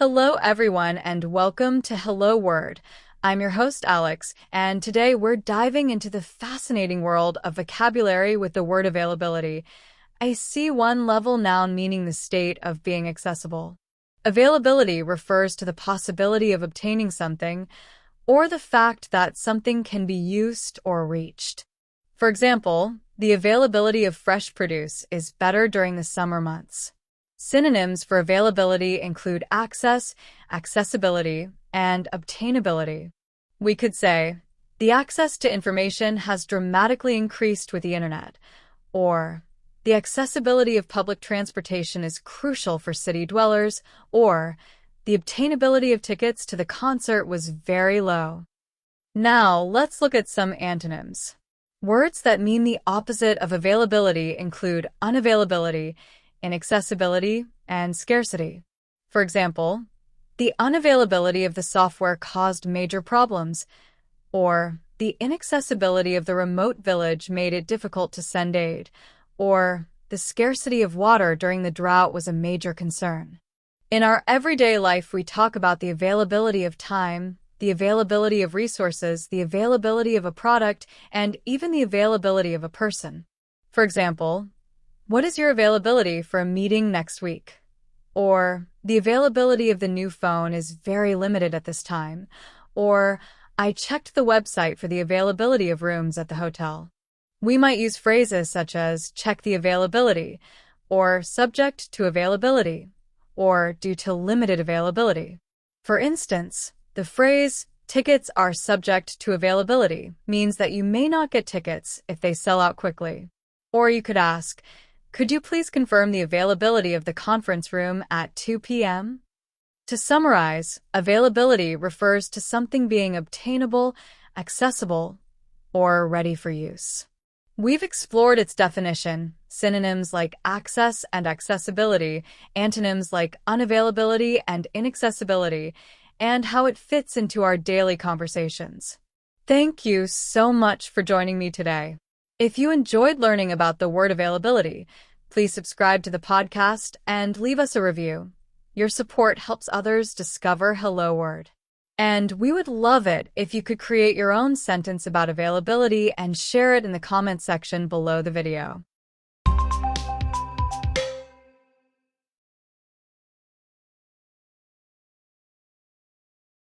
Hello, everyone, and welcome to Hello Word. I'm your host, Alex, and today we're diving into the fascinating world of vocabulary with the word availability, a C1 level noun meaning the state of being accessible. Availability refers to the possibility of obtaining something or the fact that something can be used or reached. For example, the availability of fresh produce is better during the summer months. Synonyms for availability include access, accessibility, and obtainability. We could say, the access to information has dramatically increased with the internet, or the accessibility of public transportation is crucial for city dwellers, or the obtainability of tickets to the concert was very low. Now, let's look at some antonyms. Words that mean the opposite of availability include unavailability, inaccessibility, and scarcity. For example, the unavailability of the software caused major problems, or the inaccessibility of the remote village made it difficult to send aid, or the scarcity of water during the drought was a major concern. In our everyday life, we talk about the availability of time, the availability of resources, the availability of a product, and even the availability of a person. For example, what is your availability for a meeting next week? Or, the availability of the new phone is very limited at this time. Or, I checked the website for the availability of rooms at the hotel. We might use phrases such as check the availability, or subject to availability, or due to limited availability. For instance, the phrase tickets are subject to availability means that you may not get tickets if they sell out quickly. Or you could ask, could you please confirm the availability of the conference room at 2 p.m.? To summarize, availability refers to something being obtainable, accessible, or ready for use. We've explored its definition, synonyms like access and accessibility, antonyms like unavailability and inaccessibility, and how it fits into our daily conversations. Thank you so much for joining me today. If you enjoyed learning about the word availability, please subscribe to the podcast and leave us a review. Your support helps others discover Hello Word. And we would love it if you could create your own sentence about availability and share it in the comment section below the video.